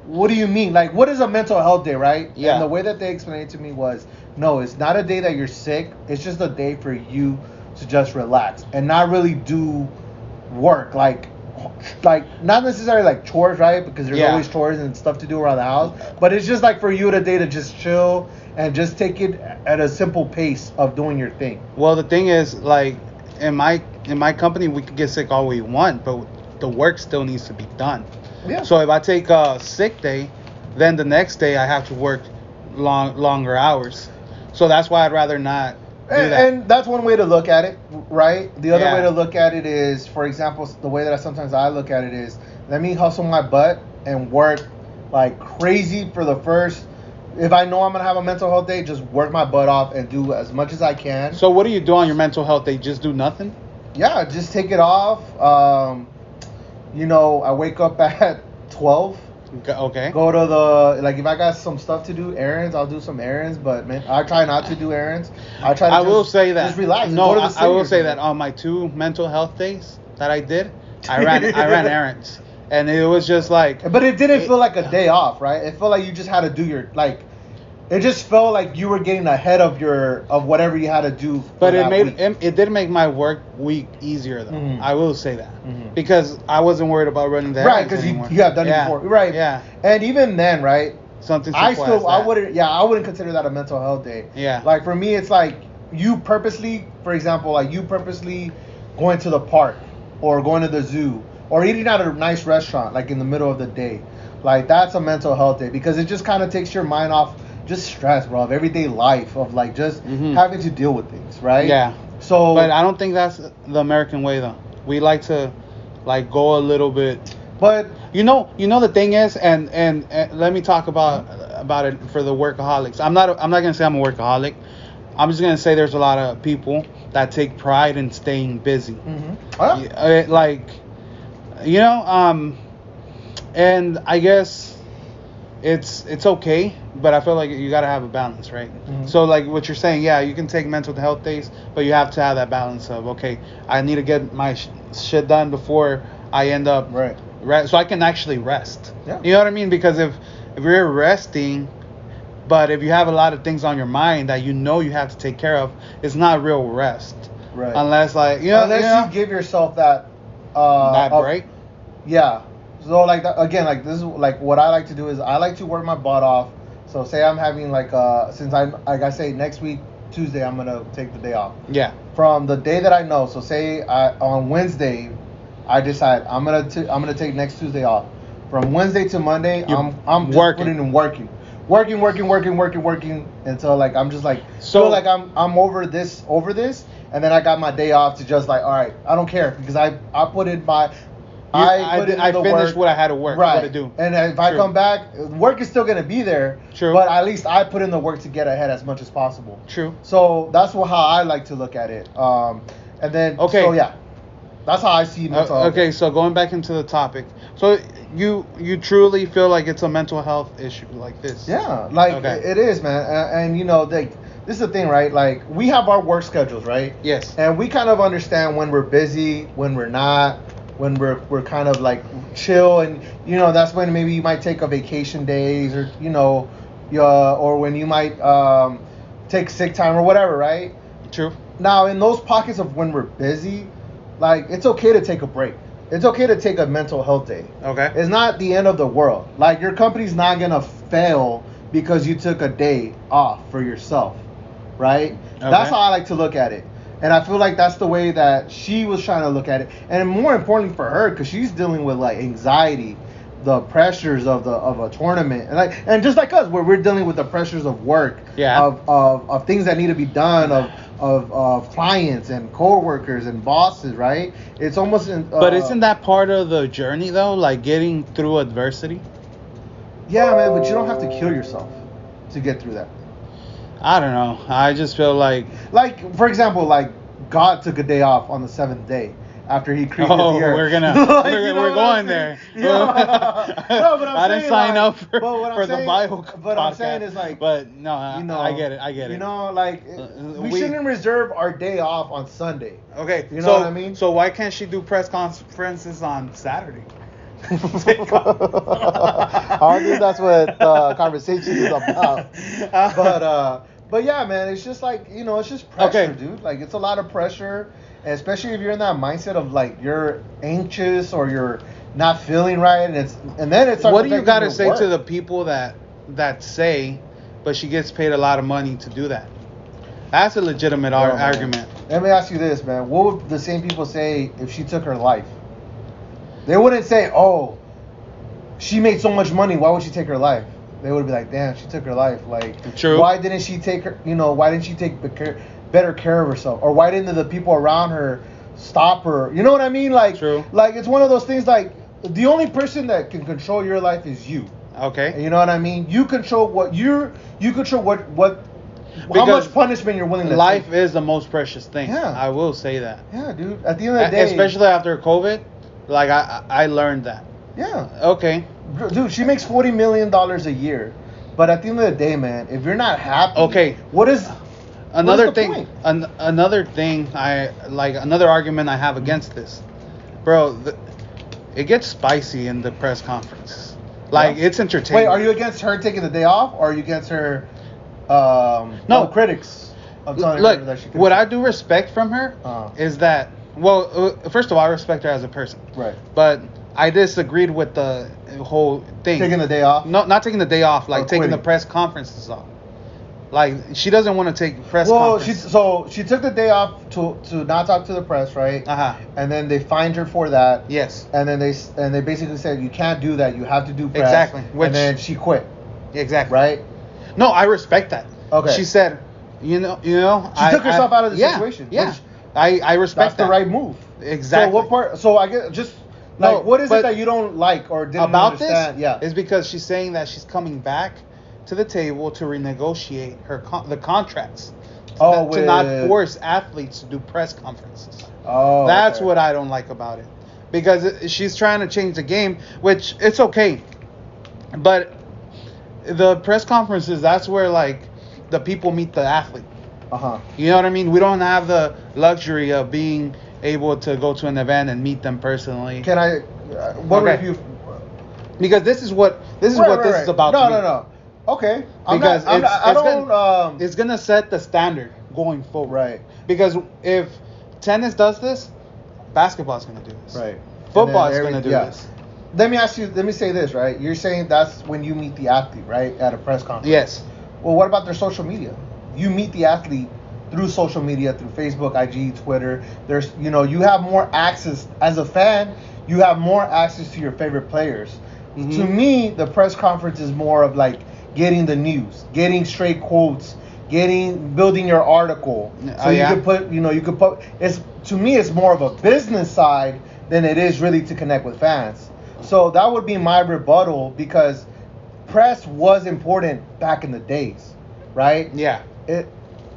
what do you mean? Like, what is a mental health day, right? Yeah. And the way that they explained it to me was, no, it's not a day that you're sick. It's just a day for you to just relax and not really do work. Like not necessarily like chores, right? Because there's always chores and stuff to do around the house. But it's just like for you today to just chill and just take it at a simple pace of doing your thing. Well, the thing is, like, in my company, we can get sick all we want, but the work still needs to be done. Yeah. So if I take a sick day, then the next day I have to work longer hours. So that's why I'd rather not do that. And that's one way to look at it, right? The other way to look at it is, for example, the way that sometimes I look at it is, let me hustle my butt and work like crazy for the first. If I know I'm going to have a mental health day, just work my butt off and do as much as I can. So what do you do on your mental health day? Just do nothing? Yeah, just take it off. I wake up at 12. Okay. Go to the, like, if I got some stuff to do, errands, I'll do some errands. But, man, I try not to do errands. I will say that. Just relax. No, I will say that on my 2 mental health days that I did, I ran errands. And it was just like... But it didn't feel like a day off, right? It felt like you just had to do your, like... It just felt like you were getting ahead of whatever you had to do. But it did make my work week easier, though. Mm-hmm. I will say that. Mm-hmm. Because I wasn't worried about running the errands because you have done it before. Right. Yeah. And even then, right? Something I wouldn't consider that a mental health day. Yeah. Like, for me, it's like you purposely, for example, like you purposely going to the park or going to the zoo or eating at a nice restaurant, like in the middle of the day. Like, that's a mental health day because it just kind of takes your mind off just stress, bro, of everyday life, of like just having to deal with things, right? Yeah. So, but I don't think that's the American way, though. We like to, like, go a little bit. But you know the thing is, and let me talk about it for the workaholics. I'm not gonna say I'm a workaholic. I'm just gonna say there's a lot of people that take pride in staying busy. Mm-hmm. And I guess it's okay, but I feel like you gotta have a balance, right? Mm-hmm. So like what you're saying, yeah, you can take mental health days, but you have to have that balance of, okay, I need to get my shit done before I end up so I can actually rest. Yeah. You know what I mean? Because if you're resting, but if you have a lot of things on your mind that you have to take care of, it's not real rest. Right. Unless you give yourself that break. Yeah. So like this is like what I like to do is I like to work my butt off. So say I'm having like since I'm like I say next week Tuesday I'm gonna take the day off. Yeah. From the day that I know. So say on Wednesday I decide I'm gonna take next Tuesday off. From Wednesday to Monday I'm just putting in working until like I'm just like feel like I'm over this and then I got my day off to just like, all right, I don't care because I put in my I finished what I had to work. Right. To do. And if I come back, work is still going to be there. True. But at least I put in the work to get ahead as much as possible. True. So that's how I like to look at it. And then, so yeah. That's how I see mental health. Okay, so going back into the topic. So you truly feel like it's a mental health issue like this? Yeah, like it is, man. And like, this is the thing, right? Like, we have our work schedules, right? Yes. And we kind of understand when we're busy, when we're not, when we're kind of like chill, and that's when maybe you might take a vacation days, or or when you might take sick time or whatever, right? True. Now, in those pockets of when we're busy, like, it's okay to take a break. It's okay to take a mental health day. Okay. It's not the end of the world. Like, your company's not gonna fail because you took a day off for yourself, right? Okay. That's how I like to look at it. And I feel like that's the way that she was trying to look at it. And more importantly for her, because she's dealing with like anxiety, the pressures of a tournament, and just like us, where we're dealing with the pressures of work, of things that need to be done, of clients and coworkers and bosses, right? It's almost. But isn't that part of the journey though, like getting through adversity? Yeah, man, but you don't have to kill yourself to get through that. I don't know. I just feel like, for example, like God took a day off on the 7th day, after he created the earth. We're going there. No, but I didn't sign up for the Bible. But I'm saying is like, but no, I get it. You know, like we shouldn't reserve our day off on Sunday. Okay, you know what I mean? So why can't she do press conferences on Saturday? I don't think that's what the conversation is about. But yeah, man, it's just like, you know, it's just pressure, dude. Like, it's a lot of pressure, and especially if you're in that mindset of like you're anxious or you're not feeling right, and then it's. What do you got to say to the people that say, but she gets paid a lot of money to do that? That's a legitimate argument. Let me ask you this, man. What would the same people say if she took her life? They wouldn't say, "Oh, she made so much money. Why would she take her life?" They would be like, "Damn, she took her life. Like, true. Why didn't she take her? You know, why didn't she take better care of herself? Or why didn't the people around her stop her? You know what I mean? Like, true. Like, it's one of those things. Like, the only person that can control your life is you. Okay. You know what I mean? You control what you control what. How much punishment you're willing to take. Life is the most precious thing. Yeah. I will say that. Yeah, dude. At the end of the day, especially after COVID. Like, I learned that. Yeah. Okay. Dude, she makes $40 million a year. But at the end of the day, man, if you're not happy, what is another thing? Point? Another thing another argument I have against this, bro. It gets spicy in the press conference. Like, it's entertaining. Wait, are you against her taking the day off, or are you against her? Critics. Look, what I do respect from her is that. Well, first of all, I respect her as a person. Right. But I disagreed with the whole thing. Taking the day off? No, not taking the day off. Like, taking the press conferences off. Like, she doesn't want to take press conferences. So she took the day off to not talk to the press, right? And then they fined her for that. Yes. And then they basically said, you can't do that. You have to do press. Exactly. And then she quit. Exactly. Right? No, I respect that. Okay. She said, you know. She took herself out of the situation. Yeah. I respect that. That's the right move. Exactly. So what part? So I get just like, what is it that you don't like or didn't understand? About this? Is because she's saying that she's coming back to the table to renegotiate the contracts. To not force athletes to do press conferences. Oh. That's what I don't like about it. Because she's trying to change the game, which it's okay. But the press conferences, that's where like the people meet the athlete. You know what I mean? We don't have the luxury of being able to go to an event and meet them personally. Can I? Review? Because this is what this is about. No. Okay. It's gonna set the standard going forward. Right. Because if tennis does this, basketball's gonna do this. Right. Football is gonna do this. Let me say this, right? You're saying that's when you meet the athlete, right? At a press conference. Yes. Well, what about their social media? You meet the athlete through social media, through Facebook, IG, Twitter. There's, you have more access as a fan. You have more access to your favorite players. Mm-hmm. To me, the press conference is more of like getting the news, getting straight quotes, building your article. So you could put. It's, to me, it's more of a business side than it is really to connect with fans. So that would be my rebuttal, because press was important back in the days, right? Yeah.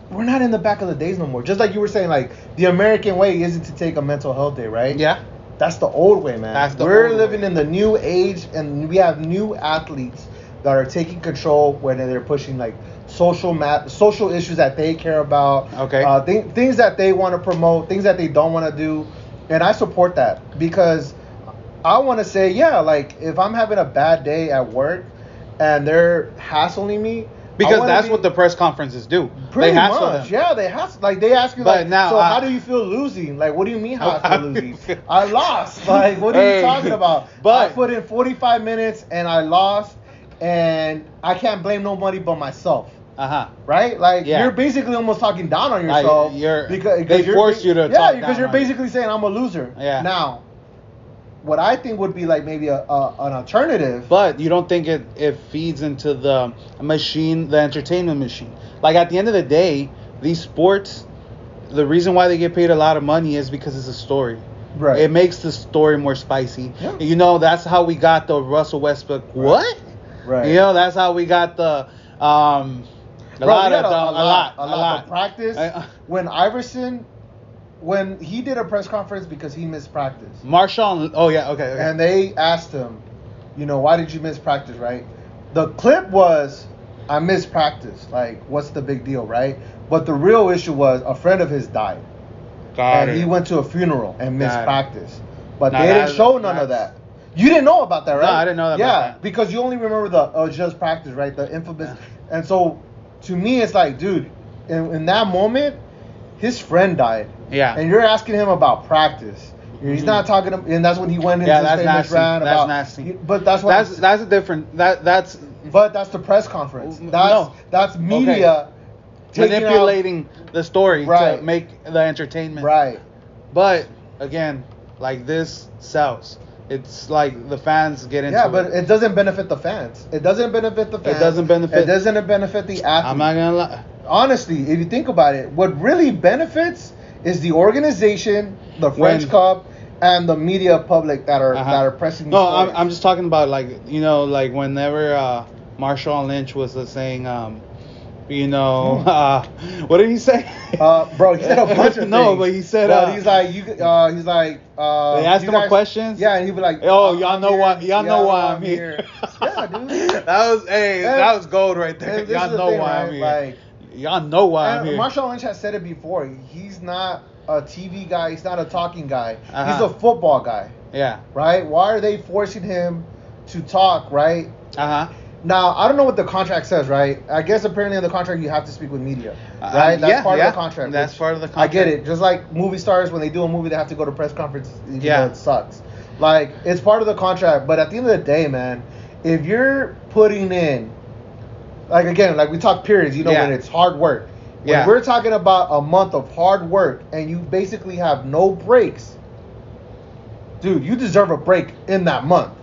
We're not in the back of the days no more. Just like you were saying, like, the American way isn't to take a mental health day, right? Yeah. That's the old way, man. We're living in the new age, and we have new athletes that are taking control when they're pushing like social issues that they care about. Okay. Things that they want to promote, things that they don't want to do, and I support that, because I want to say, like, if I'm having a bad day at work and they're hassling me. Because that's what the press conferences do. Pretty much, yeah. They hassle. Like, they ask you, like, so how do you feel losing? Like, what do you mean how I feel losing? I lost. Like, what are you talking about? But I put in 45 minutes and I lost, and I can't blame nobody but myself. Right? Like, you're basically almost talking down on yourself. Because they force you to talk down. Yeah, because you're basically saying I'm a loser. Yeah. Now, what I think would be like maybe an alternative. But you don't think it feeds into the machine, the entertainment machine? Like, at the end of the day, these sports, the reason why they get paid a lot of money is because it's a story. Right. It makes the story more spicy. Yeah. That's how we got the Russell Westbrook. Right. What? Right. That's how we got the a lot. The practice when Iverson when he did a press conference because he missed practice. Marshall. Oh yeah. Okay. And they asked him, why did you miss practice, right? The clip was, I missed practice. Like, what's the big deal, right? But the real issue was a friend of his died. And he went to a funeral and missed practice. But they didn't show none of that. You didn't know about that, right? No, I didn't know that. Yeah, because you only remember the just practice, right? The infamous. Yeah. And so, to me, it's like, dude, in that moment, his friend died. Yeah. And you're asking him about practice. He's not talking, and that's when he went into his famous rant about. That's nasty. But that's what. That's a different. That's. But that's the press conference. That's media manipulating the story to make the entertainment. Right. But again, like, this sells. It's like the fans get into it. Yeah, but it doesn't benefit the fans. It doesn't benefit the fans. It doesn't benefit the athletes. I'm not gonna lie. Honestly, if you think about it, what really benefits is the organization, the French Cup, and the media public that are pressing. No, I'm just talking about, like, like whenever Marshall Lynch was saying, what did he say? Bro, he said a bunch of things. No, but he said, he's like, they asked him questions. Yeah, and he'd be like, oh, y'all know why I'm here. Yeah, dude. that was gold right there. Y'all know why I'm here. Like, y'all know why I'm here. Marshall Lynch has said it before. He's not a TV guy. He's not a talking guy. He's a football guy. Yeah. Right? Why are they forcing him to talk, right? Now, I don't know what the contract says, right? I guess apparently in the contract you have to speak with media, right? That's part of the contract. That's part of the contract. I get it. Just like movie stars, when they do a movie, they have to go to press conferences. Even though it sucks. Like, it's part of the contract. But at the end of the day, man, if you're putting in, like, again, like we talk periods, when it's hard work. When we're talking about a month of hard work and you basically have no breaks, dude, you deserve a break in that month.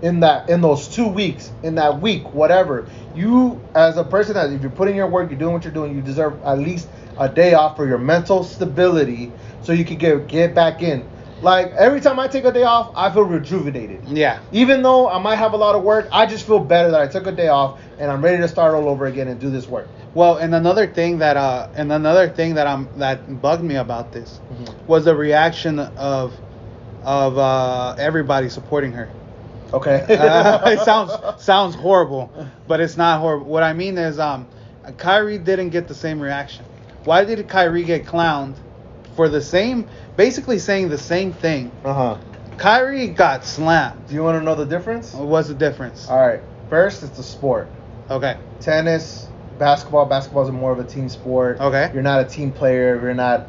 In those 2 weeks, in that week, whatever. You, as a person, if you're putting your work, you're doing what you're doing, you deserve at least a day off for your mental stability so you can get back in. Like, every time I take a day off, I feel rejuvenated. Yeah. Even though I might have a lot of work, I just feel better that I took a day off and I'm ready to start all over again and do this work. Well, and another thing that bugged me about this was the reaction of everybody supporting her. Okay. It sounds horrible, but it's not horrible. What I mean is, Kyrie didn't get the same reaction. Why did Kyrie get clowned for basically saying the same thing? Kyrie got slammed. Do you want to know the difference? What's the difference? All right. First, it's the sport. Okay. Tennis, basketball. Basketball is more of a team sport. Okay. You're not a team player. You're not,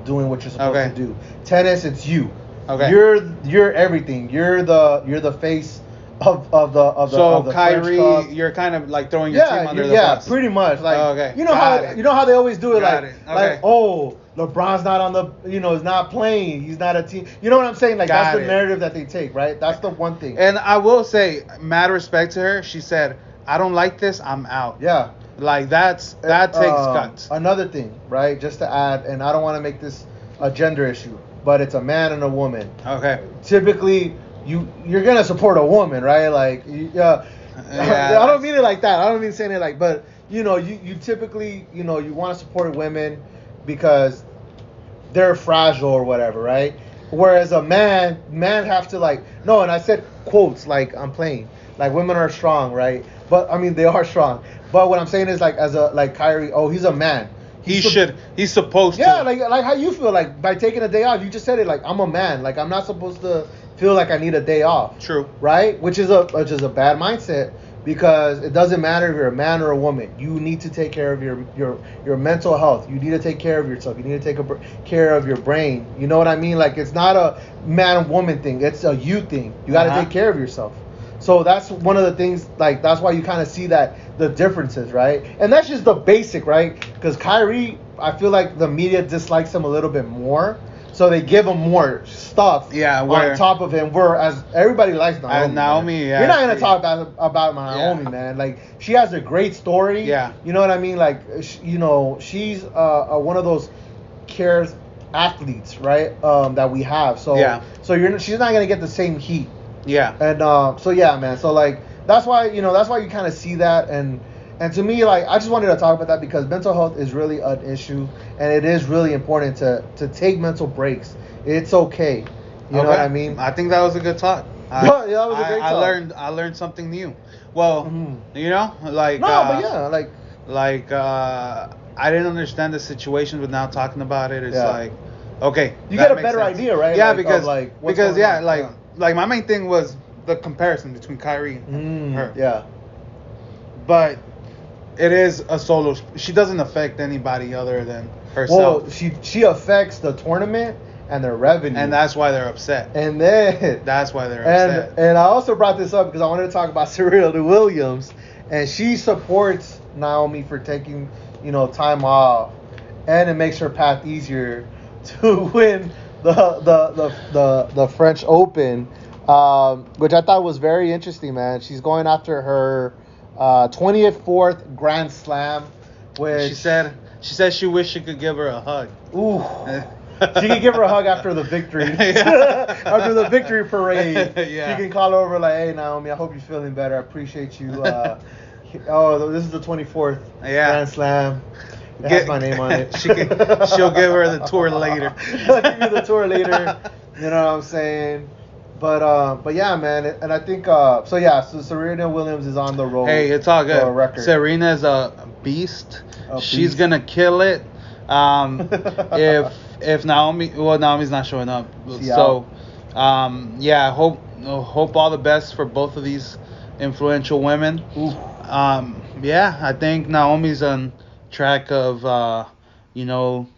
doing what you're supposed to do. Tennis, it's you. Okay. You're everything. You're the face of the Kyrie, you're kind of like throwing your team under the bus. Yeah, pretty much. Like you know how they always do it. Like oh, LeBron's not on the is not playing. He's not a team. You know what I'm saying? Like that's the narrative that they take, right? That's the one thing. And I will say, mad respect to her. She said, "I don't like this. I'm out." Yeah. Like that takes guts. Another thing, right? Just to add, and I don't want to make this a gender issue, but it's a man and a woman. Okay. Typically, you're gonna support a woman, right? Like, I don't mean it like that. I don't mean saying it like, but you typically, you want to support women because they're fragile or whatever, right? Whereas a man have to and I said quotes like I'm playing, like women are strong, right? But I mean they are strong. But what I'm saying is like Kyrie, he's a man. He's supposed to. Yeah, like how you feel like by taking a day off. You just said it like I'm a man. Like I'm not supposed to feel like I need a day off. True. Right? Which is a bad mindset because it doesn't matter if you're a man or a woman. You need to take care of your mental health. You need to take care of yourself. You need to take care of your brain. You know what I mean? Like it's not a man woman thing. It's a you thing. You got to take care of yourself. So that's one of the things, like, that's why you kind of see that the differences, right? And that's just the basic, right? Because Kyrie, I feel like the media dislikes him a little bit more. So they give him more stuff on top of him, whereas everybody likes Naomi. You're not going to talk about Naomi, man. Like, she has a great story. Yeah. You know what I mean? Like, she's one of those cares athletes, right, that we have. So, she's not going to get the same heat. Yeah. And man. So like that's why you kind of see that, and And to me, like, I just wanted to talk about that because mental health is really an issue, and it is really important to take mental breaks. It's okay. You know what I mean? I think that was a good talk. Yeah, that was a great talk. I learned something new. Well, you know, like I didn't understand the situation, but now talking about it, it's like, okay, you get a better idea, right? Yeah, like, because like my main thing was the comparison between Kyrie and her. Yeah. But it is a solo. She doesn't affect anybody other than herself. Well, she affects the tournament and their revenue, and that's why they're upset. And then that's why they're upset. And I also brought this up because I wanted to talk about Serena Williams, and she supports Naomi for taking, time off, and it makes her path easier to win the French Open, which I thought was very interesting, man. She's going after her 24th Grand Slam, which she said she wished she could give her a hug. Ooh. She can give her a hug after the victory. After the victory parade. Yeah. She can call her over like, hey, Naomi, I hope you're feeling better. I appreciate you. This is the 24th Grand Slam. It has my name on it. She'll give her the tour later. I'll give you the tour later. You know what I'm saying? But yeah, man, and I think so Serena Williams is on the road. Hey, it's all good. Serena's a beast. She's gonna kill it. If Naomi's not showing up, so I hope all the best for both of these influential women. I think Naomi's on track of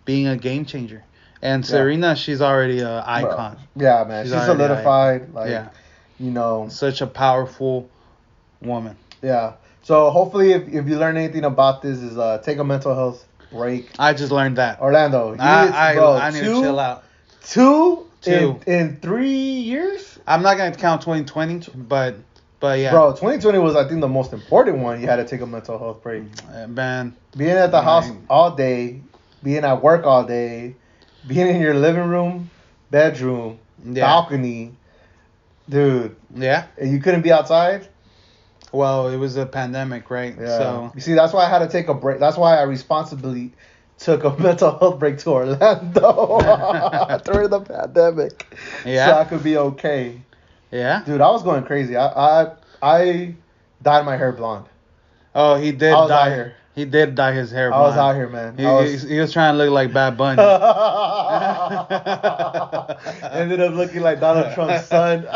being a game changer. And Serena, she's already an icon. Yeah, man. She's solidified. Such a powerful woman. Yeah. So hopefully if you learn anything about this is take a mental health break. I just learned that. Orlando. I need to chill out. Two. In 3 years? I'm not going to count 2020, but yeah. Bro, 2020 was, I think, the most important one. You had to take a mental health break. Man. Being at the house all day, being at work all day, being in your living room, bedroom, balcony, dude. Yeah. And you couldn't be outside? Well, it was a pandemic, right? Yeah. So you see, that's why I had to take a break. That's why I responsibly took a mental health break to Orlando during the pandemic. Yeah. So I could be okay. Yeah. Dude, I was going crazy. I dyed my hair blonde. Oh, he did dye. He did dye his hair blonde. I was out here, man. He was trying to look like Bad Bunny. Ended up looking like Donald Trump's son.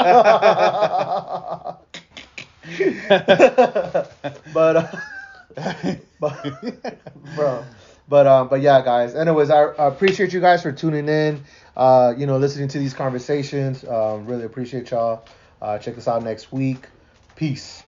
But yeah, guys. Anyways, I appreciate you guys for tuning in. Listening to these conversations. Really appreciate y'all. Check us out next week. Peace.